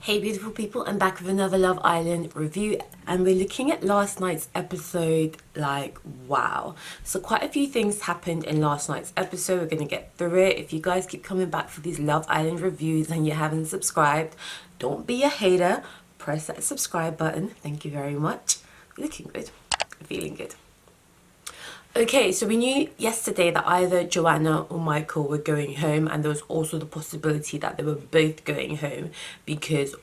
Hey beautiful people, I'm back with another Love Island review and we're looking at last night's episode. Like, wow. So quite a few things happened in last night's episode. We're going to get through it. If you guys keep coming back for these Love Island reviews and you haven't subscribed, don't be a hater. Press that subscribe button. Thank you very much. You're looking good. Feeling good. Okay, so we knew yesterday that either Joanna or Michael were going home, and there was also the possibility that they were both going home because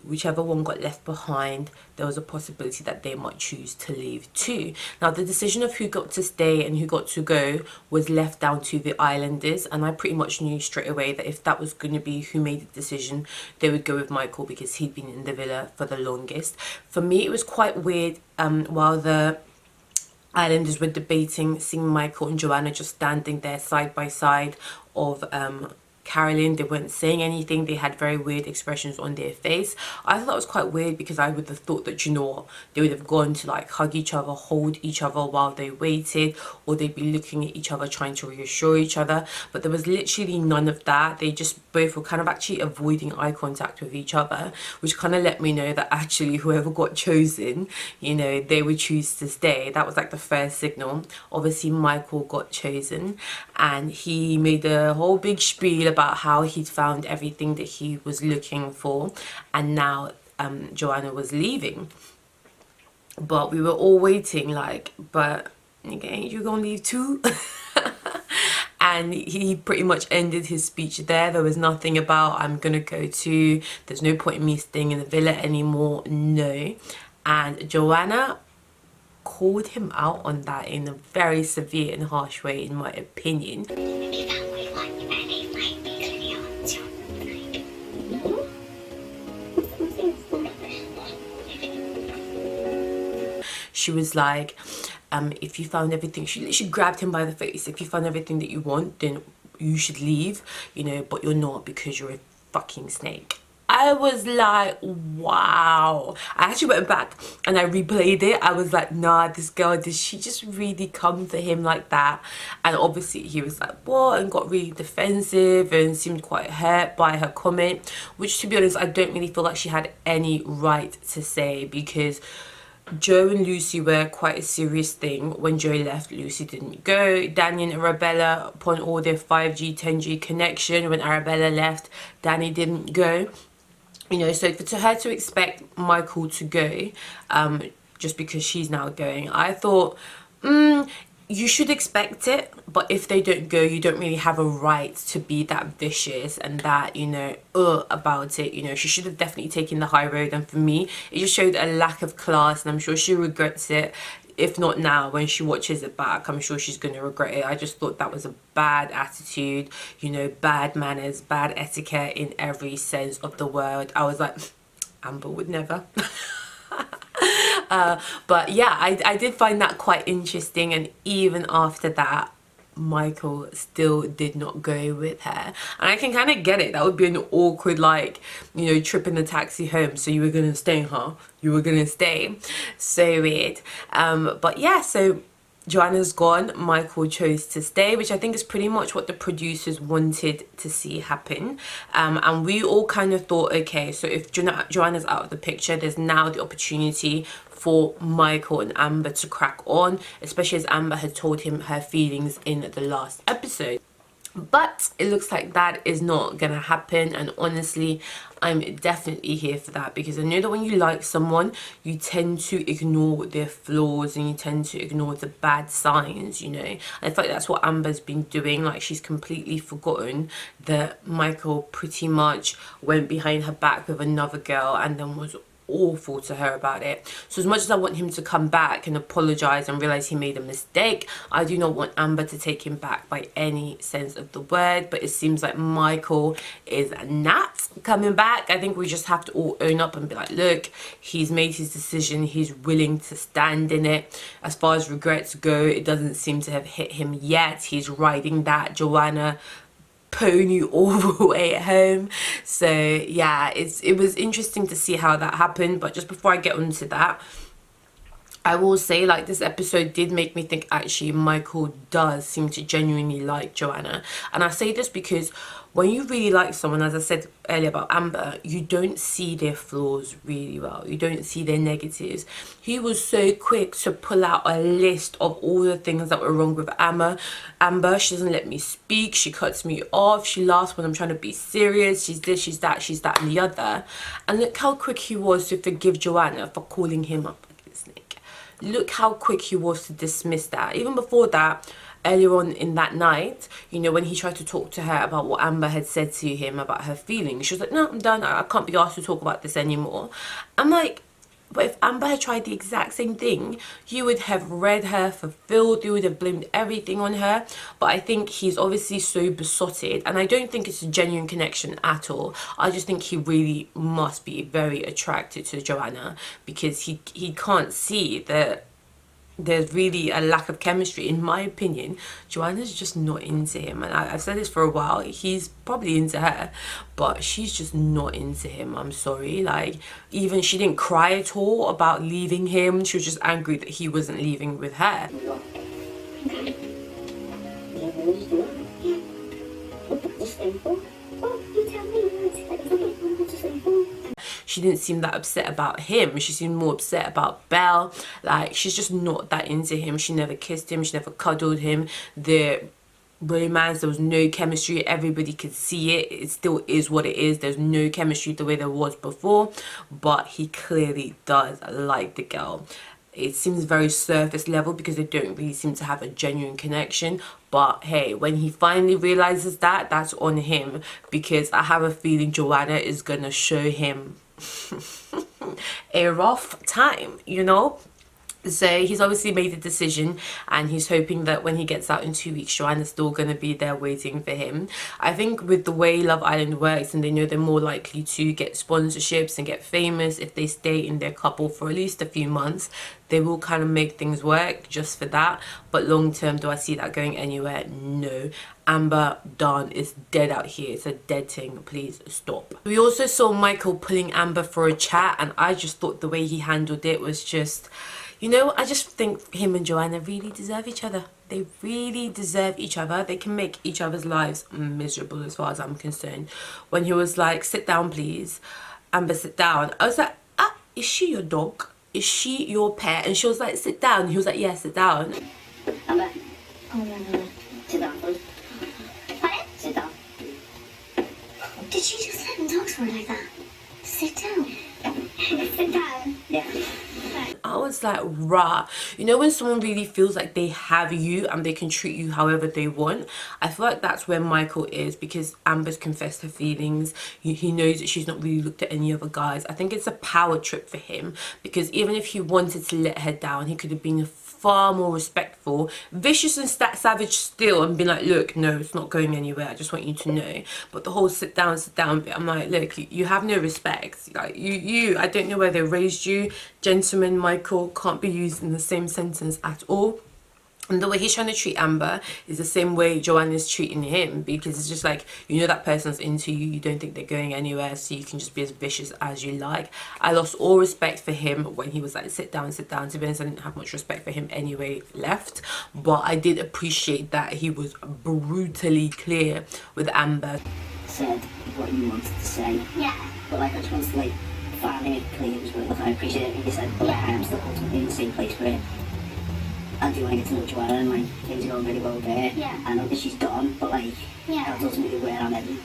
whichever one got left behind, there was a possibility that they might choose to leave too. Now, the decision of who got to stay and who got to go was left down to the islanders, and I pretty much knew straight away that if that was going to be who made the decision, they would go with Michael because he'd been in the villa for the longest. For me, it was quite weird while the islanders were debating, seeing Michael and Joanna just standing there side by side of Carolyn. They weren't saying anything. They had very weird expressions on their face. I thought that was quite weird because I would have thought that, you know what, they would have gone to like hug each other, hold each other while they waited, or they'd be looking at each other trying to reassure each other. But there was literally none of that. They just both were kind of actually avoiding eye contact with each other, which kind of let me know that actually whoever got chosen, you know, they would choose to stay. That was like the first signal. Obviously Michael got chosen and he made a whole big spiel about how he'd found everything that he was looking for, and now Joanna was leaving. But we were all waiting like, but okay, you're gonna leave too? And he pretty much ended his speech there. There was nothing about I'm gonna go too, there's no point in me staying in the villa anymore. No. And Joanna called him out on that in a very severe and harsh way, in my opinion. She was like, if you found everything, she literally grabbed him by the face, if you found everything that you want, then you should leave, you know, but you're not because you're a fucking snake. I was like, wow. I actually went back and I replayed it. I was like, nah, this girl, did she just really come for him like that? And obviously he was like, what? And got really defensive and seemed quite hurt by her comment, which, to be honest, I don't really feel like she had any right to say, because Joe and Lucy were quite a serious thing. When Joe left, Lucy didn't go. Danny and Arabella, upon all their 5G, 10G connection, when Arabella left, Danny didn't go. You know, so to her to expect Michael to go, just because she's now going, I thought, you should expect it, but if they don't go, you don't really have a right to be that vicious and that, you know, about it. You know, she should have definitely taken the high road, and for me, it just showed a lack of class, and I'm sure she regrets it. If not now, when she watches it back, I'm sure she's going to regret it. I just thought that was a bad attitude, you know, bad manners, bad etiquette in every sense of the word. I was like, Amber would never. But yeah, I did find that quite interesting, and even after that, Michael still did not go with her, and I can kind of get it. That would be an awkward, like, you know, trip in the taxi home. So you were gonna stay, huh? You were gonna stay. So weird. But yeah, so Joanna's gone, Michael chose to stay, which I think is pretty much what the producers wanted to see happen. And we all kind of thought, okay, so if Joanna's out of the picture, there's now the opportunity for Michael and Amber to crack on, especially as Amber had told him her feelings in the last episode. But it looks like that is not gonna happen, and honestly, I'm definitely here for that, because I know that when you like someone, you tend to ignore their flaws and you tend to ignore the bad signs, you know. And I feel like that's what Amber's been doing. Like, she's completely forgotten that Michael pretty much went behind her back with another girl and then was awful to her about it. So as much as I want him to come back and apologize and realize he made a mistake, I do not want Amber to take him back by any sense of the word. But it seems like Michael is not coming back. I think we just have to all own up and be like, look, he's made his decision, he's willing to stand in it. As far as regrets go, it doesn't seem to have hit him yet. He's riding that Joanna pony all the way at home. So yeah, it was interesting to see how that happened. But just before I get onto that, I will say, like, this episode did make me think actually Michael does seem to genuinely like Joanna. And I say this because when you really like someone, as I said earlier about Amber, you don't see their flaws really well. You don't see their negatives. He was so quick to pull out a list of all the things that were wrong with Amber. She doesn't let me speak. She cuts me off. She laughs when I'm trying to be serious. She's this, she's that, and the other. And look how quick he was to forgive Joanna for calling him up like a snake. Look how quick he was to dismiss that. Even before that, earlier on in that night, you know, when he tried to talk to her about what Amber had said to him about her feelings, she was like, no, I'm done. I can't be asked to talk about this anymore. I'm like, but if Amber had tried the exact same thing, you would have read her for filth, you would have blamed everything on her. But I think he's obviously so besotted, and I don't think it's a genuine connection at all. I just think he really must be very attracted to Joanna, because he can't see that there's really a lack of chemistry. In my opinion, Joanna's just not into him, and I've said this for a while. He's probably into her, but she's just not into him. I'm sorry. Like, even she didn't cry at all about leaving him. She was just angry that he wasn't leaving with her. She didn't seem that upset about him. She seemed more upset about Belle. Like, she's just not that into him. She never kissed him. She never cuddled him. The romance, there was no chemistry. Everybody could see it. It still is what it is. There's no chemistry the way there was before. But he clearly does like the girl. It seems very surface level because they don't really seem to have a genuine connection. But hey, when he finally realizes that, that's on him, because I have a feeling Joanna is gonna show him a rough time, you know. So he's obviously made a decision, and he's hoping that when he gets out in 2 weeks, Joanna's still going to be there waiting for him. I think with the way Love Island works, and they know they're more likely to get sponsorships and get famous if they stay in their couple for at least a few months, they will kind of make things work just for that. But long term, do I see that going anywhere? No. Amber done is dead out here. It's a dead thing. Please stop. We also saw Michael pulling Amber for a chat, and I just thought the way he handled it was just... You know, I just think him and Joanna really deserve each other. They really deserve each other. They can make each other's lives miserable as far as I'm concerned. When he was like, sit down, please. Amber, sit down. I was like, ah, is she your dog? Is she your pet? And she was like, sit down. He was like, yeah, sit down. Amber. Oh, no. Sit down, please. Pardon? Sit down. Did she just let him talk to her like that? Sit down. Sit down. Yeah. I was like, rah. You know, when someone really feels like they have you and they can treat you however they want, I feel like that's where Michael is, because Amber's confessed her feelings. He knows that she's not really looked at any other guys. I think it's a power trip for him, because even if he wanted to let her down, he could have been far more respectful, vicious and savage still, and been like, look, no, it's not going anywhere, I just want you to know. But the whole sit down bit, I'm like, look, you have no respect. Like, you I don't know where they raised you. Gentleman Michael can't be used in the same sentence at all. And the way he's trying to treat Amber is the same way Joanna's treating him, because it's just like, you know that person's into you, you don't think they're going anywhere, so you can just be as vicious as you like. I lost all respect for him when he was like, sit down, sit down. To be honest, I didn't have much respect for him anyway left, but I did appreciate that he was brutally clear with Amber. Said what you wanted to say. Yeah. But like, I just wanted to like finally make it clear it was good. Like, I appreciate it. And you said, but like, I am still ultimately in the same place where I do want to get to know Joanna, and like, things are going really well there. Yeah. I know that she's done, but like, yeah, that's ultimately where I'm heading.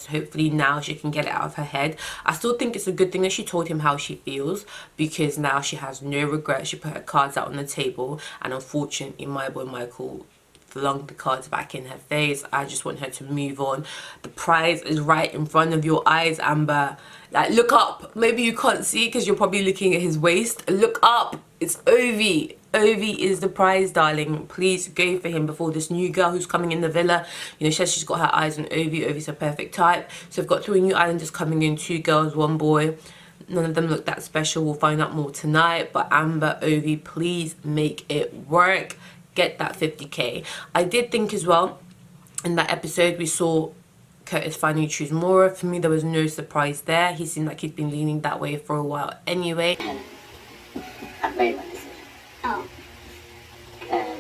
Hopefully now she can get it out of her head. I still think it's a good thing that she told him how she feels, because now she has no regrets. She put her cards out on the table, and unfortunately my boy Michael flung the cards back in her face. I just want her to move on. The prize is right in front of your eyes, Amber. Like, look up. Maybe you can't see because you're probably looking at his waist. Look up. It's Ovi. Ovi is the prize, darling. Please go for him before this new girl who's coming in the villa. You know, she says she's got her eyes on Ovi. Ovi's a perfect type. So we've got 3 new islanders coming in, 2 girls, 1 boy. None of them look that special. We'll find out more tonight. But Amber, Ovi, please make it work. Get that 50k. I did think as well, in that episode we saw Curtis finally choose Maura. For me, there was no surprise there. He seemed like he'd been leaning that way for a while anyway. I've made my decision. Oh. Um,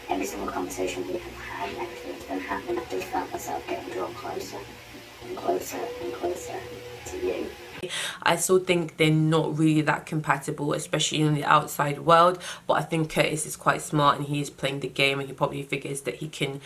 every single conversation we have had, everything that's been happening, I've just felt myself getting drawn closer and closer and closer to you. I still think they're not really that compatible, especially in the outside world, but I think Curtis is quite smart and he's playing the game, and he probably figures that he can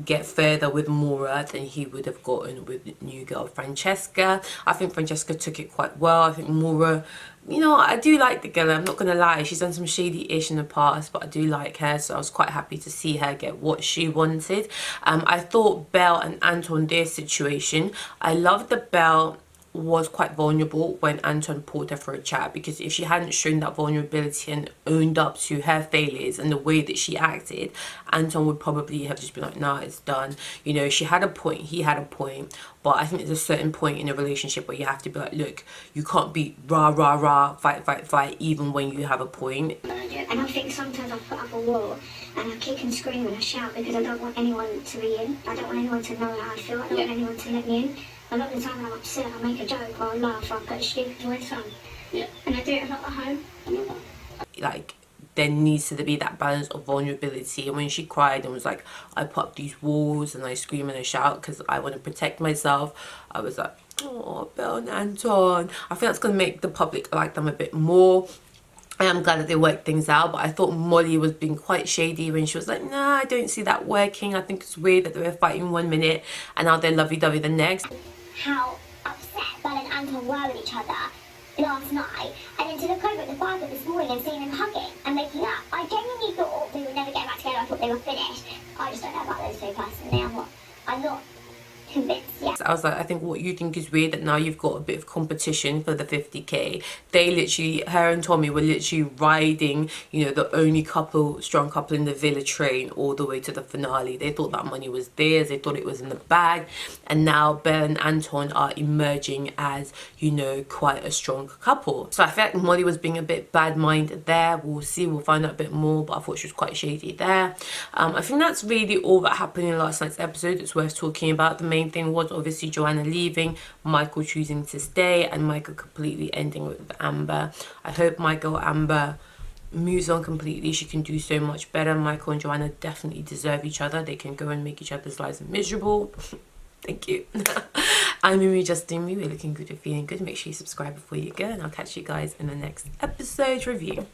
get further with Maura than he would have gotten with new girl Francesca. I think Francesca took it quite well. I think Maura, you know, I do like the girl, I'm not gonna lie, she's done some shady-ish in the past, but I do like her, so I was quite happy to see her get what she wanted. I thought Belle and Anton, their situation, I loved that Belle was quite vulnerable when Anton pulled her for a chat, because if she hadn't shown that vulnerability and owned up to her failures and the way that she acted, Anton would probably have just been like, nah, it's done. You know, she had a point, he had a point, but I think there's a certain point in a relationship where you have to be like, look, you can't be rah rah rah, fight fight fight, even when you have a point. And I think sometimes I put up a wall and I kick and scream and I shout because I don't want anyone to be in. I don't want anyone to know how I feel. I don't want anyone to let me in. A lot of the time when I'm upset, I make a joke or I laugh or I put a stupid voice on. Yeah. And I do it a lot at home. Like, there needs to be that balance of vulnerability. And when she cried and was like, I put up these walls and I scream and I shout because I want to protect myself, I was like, oh, Belle and Anton. I think that's going to make the public like them a bit more. I am glad that they worked things out, but I thought Molly was being quite shady when she was like, nah, I don't see that working. I think it's weird that they were fighting 1 minute and now they're lovey-dovey the next. How upset Belle and Anton were with each other last night, and then to look over at the Bible this morning and seeing them hugging and making up. I genuinely thought they would never get back together. I thought they were finished. I just don't know about those two personally. I'm not convinced yet. I was like, I think what you think is weird that now you've got a bit of competition for the 50k. They literally, her and Tommy were literally riding, you know, the only couple, strong couple in the Villa train all the way to the finale. They thought that money was theirs, they thought it was in the bag, and now Belle and Anton are emerging as, you know, quite a strong couple. So I feel like Molly was being a bit bad-minded there. We'll see, we'll find out a bit more, but I thought she was quite shady there. I think that's really all that happened in last night's episode. It's worth talking about. The main thing was obviously Joanna leaving, Michael choosing to stay, and Michael completely ending with Amber. I hope my girl Amber moves on completely. She can do so much better. Michael and Joanna definitely deserve each other. They can go and make each other's lives miserable. Thank you. I'm Mimi Justine. We're looking good and feeling good. Make sure you subscribe before you go, and I'll catch you guys in the next episode review.